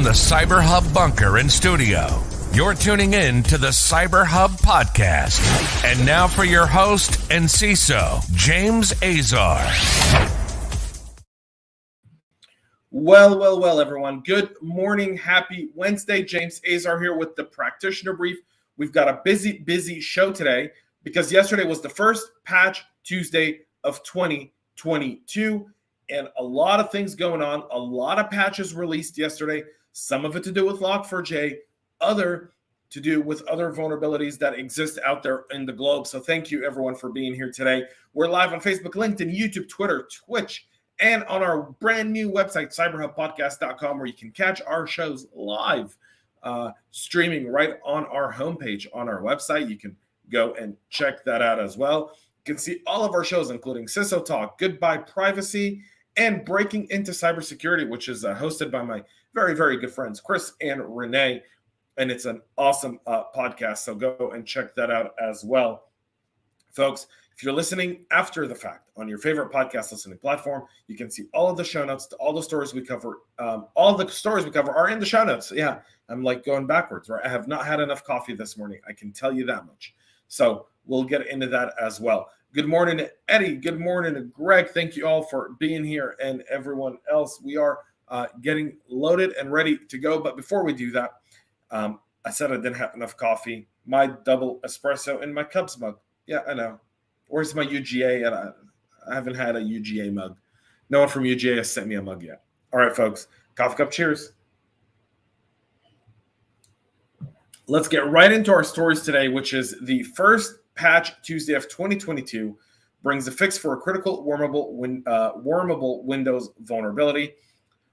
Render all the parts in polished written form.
the CyberHub bunker and studio, you're tuning in to the CyberHub Podcast. And now for your host and CISO, James Azar. Well, everyone. Good morning. Happy Wednesday. James Azar here with the Practitioner Brief. We've got a busy show today because yesterday was the first Patch Tuesday of 2022. And a lot of things going on. A lot of patches released yesterday. Some of it to do with Log4j, other to do with other vulnerabilities that exist out there in the globe. So thank you, everyone, for being here today. We're live on Facebook, LinkedIn, YouTube, Twitter, Twitch, and on our brand new website, cyberhubpodcast.com, where you can catch our shows live, streaming right on our homepage on our website. You can go and check that out as well. You can see all of our shows, including CISO Talk, Goodbye Privacy, and Breaking into Cybersecurity, which is hosted by my very good friends, Chris and Renee. And it's an awesome podcast, so go and check that out as well. Folks, if you're listening after the fact on your favorite podcast listening platform, you can see all of the show notes to all the stories we cover. All the stories we cover are in the show notes. Yeah, I'm like going backwards, right? I have not had enough coffee this morning. I can tell you that much. So we'll get into that as well. Good morning to Eddie. Good morning to Greg. Thank you all for being here and everyone else. We are getting loaded and ready to go. But before we do that, I said I didn't have enough coffee. My double espresso in my Cubs mug. Yeah, I know. Where's my UGA? And I haven't had a UGA mug. No one from UGA has sent me a mug yet. All right, folks. Coffee cup cheers. Let's get right into our stories today, which is the first Patch Tuesday of 2022 brings a fix for a critical Wormable Windows vulnerability.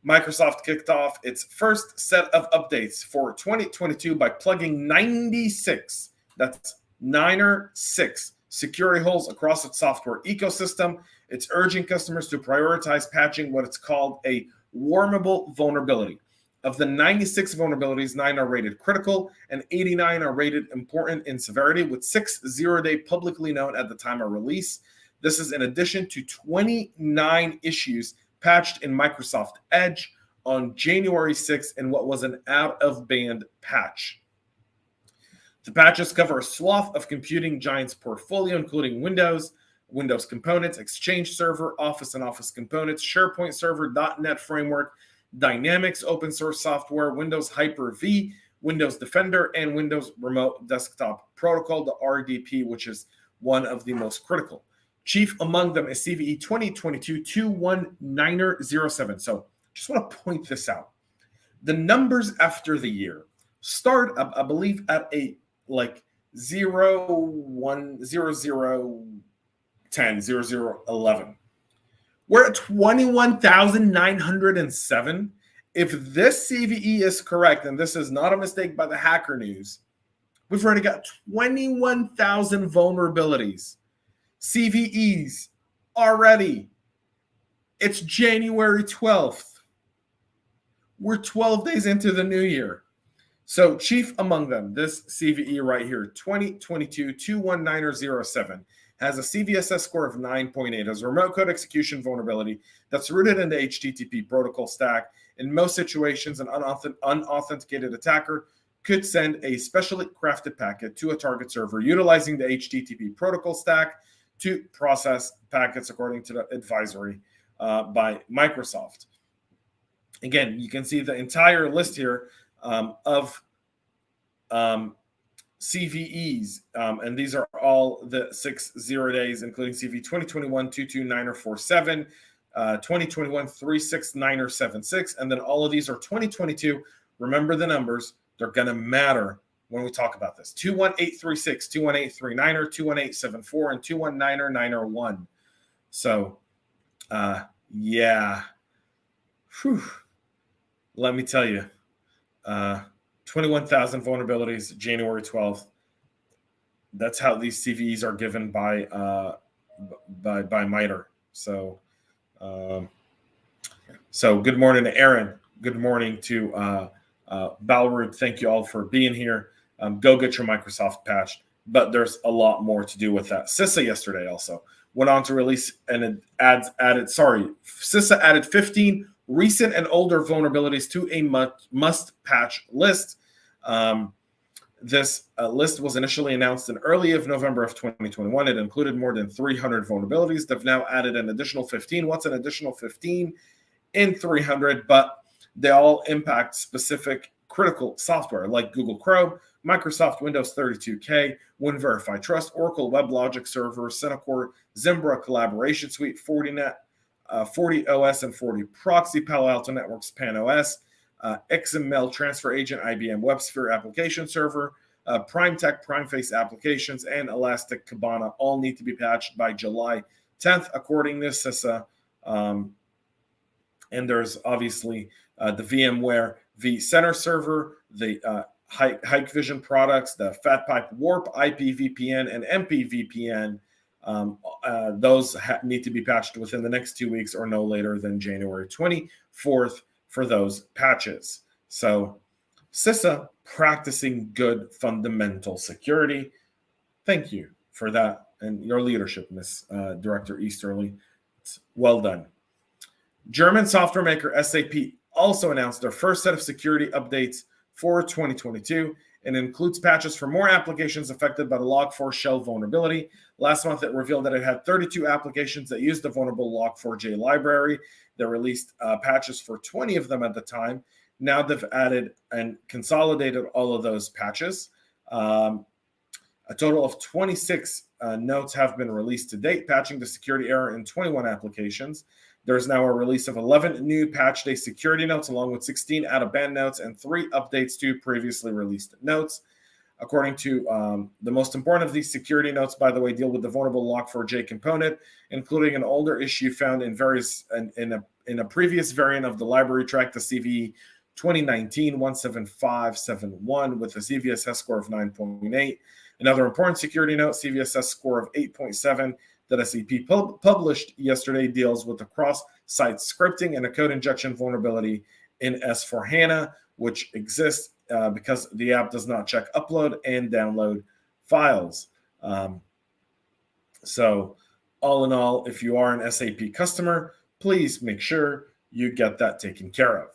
Microsoft kicked off its first set of updates for 2022 by plugging 96, that's 96, security holes across its software ecosystem. It's urging customers to prioritize patching what it's called a Wormable vulnerability. Of the 96 vulnerabilities, 9 are rated critical and 89 are rated important in severity, with 6 zero-day publicly known at the time of release. This is in addition to 29 issues patched in Microsoft Edge on January 6th in what was an out-of-band patch. The patches cover a swath of computing giants' portfolio, including Windows components, Exchange Server, Office and Office components, SharePoint Server, .NET Framework, Dynamics open source software, Windows Hyper-V, Windows Defender, and Windows Remote Desktop Protocol, the RDP, which is one of the most critical. Chief among them is CVE 2022-21907. So just want to point this out. The numbers after the year start, I believe, at a like 0, 1, 0, 0, 10, 0, 0, 11. We're at 21,907. If this CVE is correct, and this is not a mistake by the Hacker News, we've already got 21,000 vulnerabilities. CVEs already. It's January 12th. We're 12 days into the new year. So chief among them, this CVE right here, 2022-21907, has a CVSS score of 9.8, has a remote code execution vulnerability that's rooted in the HTTP protocol stack. In most situations, an unauthenticated attacker could send a specially crafted packet to a target server utilizing the HTTP protocol stack to process packets according to the advisory by Microsoft. Again, you can see the entire list here of CVEs, and these are all the 6 0 days, including CV 2021-22947, 2021-36976, and then all of these are 2022. Remember the numbers; they're going to matter when we talk about this. 21836, 21839, 21874, and 2190901. So, yeah. Whew. Let me tell you. 21,000 vulnerabilities, January 12th. That's how these CVEs are given by MITRE. So good morning to Aaron. Good morning to Balrud. Thank you all for being here. Go get your Microsoft patch. But there's a lot more to do with that. CISA yesterday also went on to release and CISA added 15 recent and older vulnerabilities to a must-patch list. This list was initially announced in early of November of 2021. It included more than 300 vulnerabilities. They've now added an additional 15. What's an additional 15 in 300? But they all impact specific critical software like Google Chrome, Microsoft Windows 32K, WinVerify Trust, Oracle WebLogic Server, Synacore, Zimbra Collaboration Suite, Fortinet, FortiOS and FortiProxy, Palo Alto Networks PAN-OS, XML Transfer Agent, IBM WebSphere Application Server, PrimeTech, PrimeFace Applications, and Elastic Kibana all need to be patched by July 10th, according to CISA. And there's obviously the VMware vCenter server, the Hikvision products, the FatPipe Warp, IPVPN, and MPVPN. Those need to be patched within the next 2 weeks or no later than January 24th for those patches. So CISA practicing good fundamental security. Thank you for that and your leadership, Ms. Director Easterly. It's well done. German software maker SAP also announced their first set of security updates for 2022 and includes patches for more applications affected by the Log4 shell vulnerability. Last month, it revealed that it had 32 applications that used the vulnerable Log4j library. They released patches for 20 of them at the time. Now they've added and consolidated all of those patches. A total of 26 notes have been released to date, patching the security error in 21 applications. There's now a release of 11 new patch day security notes, along with 16 out-of-band notes and 3 updates to previously released notes. According to the most important of these security notes, by the way, deal with the vulnerable Log4j component, including an older issue found in in a previous variant of the library track, the CVE 2019-17571, with a CVSS score of 9.8. Another important security note, CVSS score of 8.7, that SAP published yesterday, deals with the cross-site scripting and a code injection vulnerability in S4HANA, which exists because the app does not check upload and download files. So all in all, if you are an SAP customer, please make sure you get that taken care of.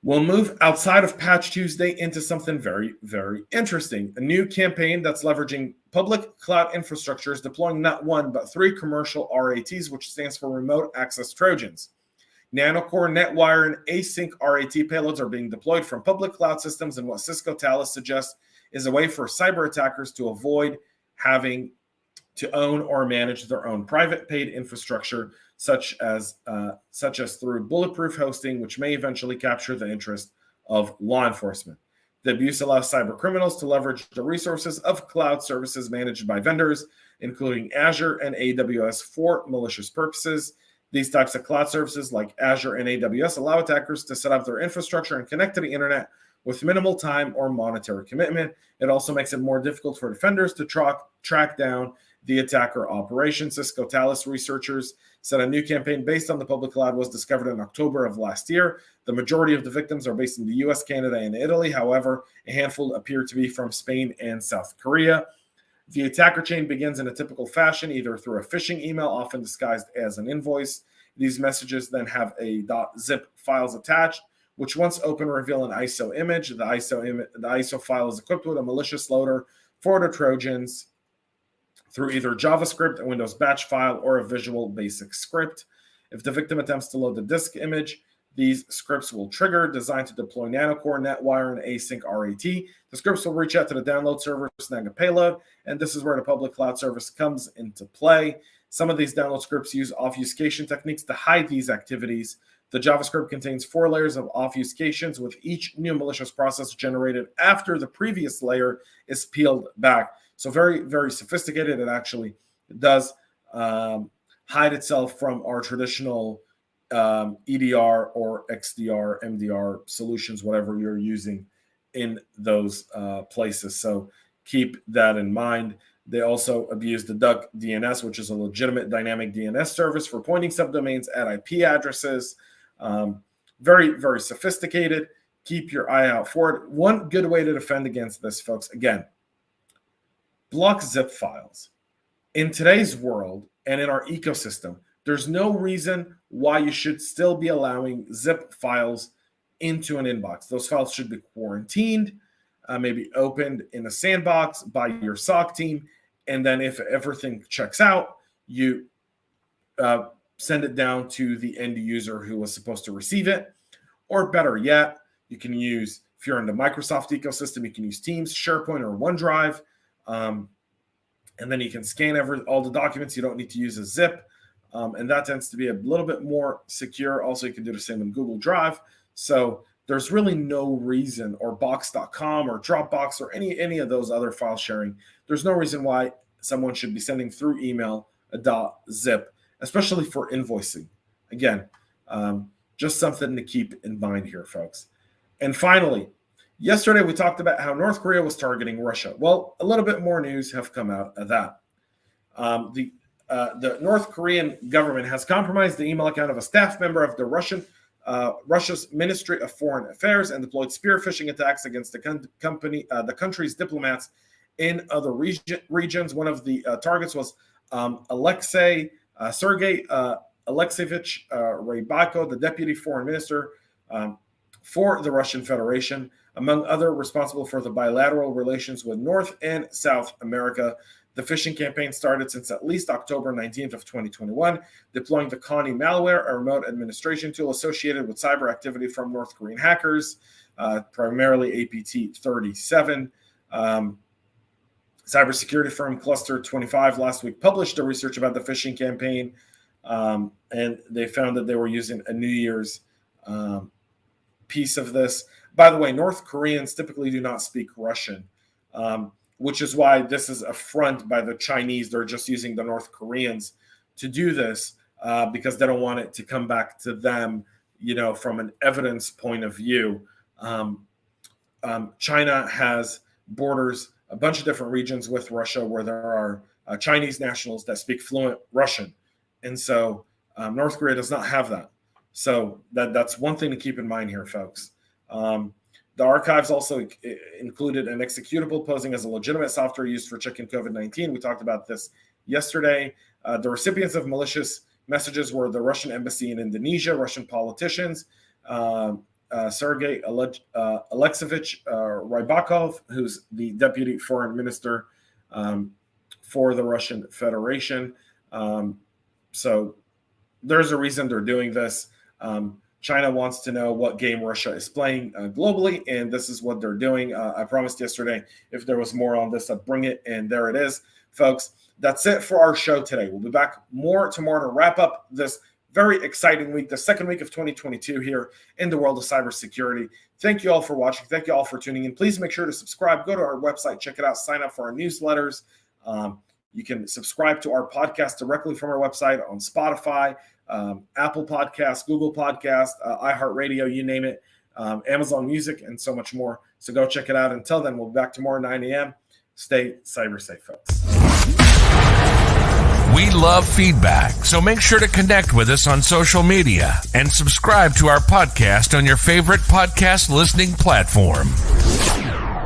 We'll move outside of Patch Tuesday into something very, very interesting. A new campaign that's leveraging public cloud infrastructures, deploying not one, but 3 commercial RATs, which stands for Remote Access Trojans. Nanocore, NetWire, and Async RAT payloads are being deployed from public cloud systems in what Cisco Talos suggests is a way for cyber attackers to avoid having to own or manage their own private paid infrastructure, such as through bulletproof hosting, which may eventually capture the interest of law enforcement. The abuse allows cyber criminals to leverage the resources of cloud services managed by vendors, including Azure and AWS, for malicious purposes. These types of cloud services like Azure and AWS allow attackers to set up their infrastructure and connect to the internet with minimal time or monetary commitment. It also makes it more difficult for defenders to track down the attacker operation. Cisco Talos researchers said a new campaign based on the public cloud was discovered in October of last year. The majority of the victims are based in the US, Canada, and Italy. However, a handful appear to be from Spain and South Korea. The attacker chain begins in a typical fashion, either through a phishing email, often disguised as an invoice. These messages then have a .zip files attached, which once open reveal an ISO image. The ISO file is equipped with a malicious loader for the Trojans through either JavaScript, a Windows batch file, or a Visual Basic script. If the victim attempts to load the disk image, these scripts will trigger, designed to deploy Nanocore, NetWire, and Async RAT. The scripts will reach out to the download server, snag a payload, and this is where the public cloud service comes into play. Some of these download scripts use obfuscation techniques to hide these activities. The JavaScript contains 4 layers of obfuscations, with each new malicious process generated after the previous layer is peeled back. So very, very sophisticated. It actually does hide itself from our traditional EDR or XDR, MDR solutions, whatever you're using in those places. So keep that in mind. They also abuse the Duck DNS, which is a legitimate dynamic DNS service for pointing subdomains at IP addresses. Very, very sophisticated. Keep your eye out for it. One good way to defend against this, folks, again, block zip files. In today's world and in our ecosystem, there's no reason why you should still be allowing zip files into an inbox. Those files should be quarantined, maybe opened in a sandbox by your SOC team. And then if everything checks out, you send it down to the end user who was supposed to receive it. Or better yet, you can use, if you're in the Microsoft ecosystem, you can use Teams, SharePoint, or OneDrive. And then you can scan all the documents. You don't need to use a zip. And that tends to be a little bit more secure. Also, you can do the same in Google Drive. So there's really no reason, or Box.com or Dropbox or any of those other file sharing, there's no reason why someone should be sending through email a .zip, especially for invoicing. Again, just something to keep in mind here, folks. And finally, yesterday we talked about how North Korea was targeting Russia. Well, a little bit more news have come out of that. The North Korean government has compromised the email account of a staff member of the Russia's Ministry of Foreign Affairs and deployed spear phishing attacks against the country's diplomats in other regions. One of the targets was Sergei Alexeyevich Rybakov, the deputy foreign minister for the Russian Federation, among other responsible for the bilateral relations with North and South America. The phishing campaign started since at least October 19th of 2021, deploying the Kani malware, a remote administration tool associated with cyber activity from North Korean hackers, primarily APT-37. Cybersecurity firm Cluster 25 last week published a research about the phishing campaign, and they found that they were using a New Year's piece of this. By the way, North Koreans typically do not speak Russian, which is why this is a front by the Chinese. They're just using the North Koreans to do this because they don't want it to come back to them, from an evidence point of view. China has borders a bunch of different regions with Russia where there are Chinese nationals that speak fluent Russian. And so North Korea does not have that. So that's one thing to keep in mind here, folks. The archives also included an executable posing as a legitimate software used for checking COVID-19. We talked about this yesterday. The recipients of malicious messages were the Russian embassy in Indonesia, Russian politicians, Sergei Alexeyevich Rybakov, who's the deputy foreign minister for the Russian Federation. So there's a reason they're doing this. China wants to know what game Russia is playing globally, and this is what they're doing. I promised yesterday if there was more on this, I'd bring it, and there it is. Folks, that's it for our show today. We'll be back more tomorrow to wrap up this very exciting week, the second week of 2022 here in the world of cybersecurity. Thank you all for watching. Thank you all for tuning in. Please make sure to subscribe. Go to our website, check it out, sign up for our newsletters. You can subscribe to our podcast directly from our website on Spotify, Apple Podcasts, Google Podcasts, iHeartRadio, you name it, Amazon Music, and so much more. So go check it out. Until then, we'll be back tomorrow, 9 a.m. Stay cyber safe, folks. We love feedback, so make sure to connect with us on social media and subscribe to our podcast on your favorite podcast listening platform.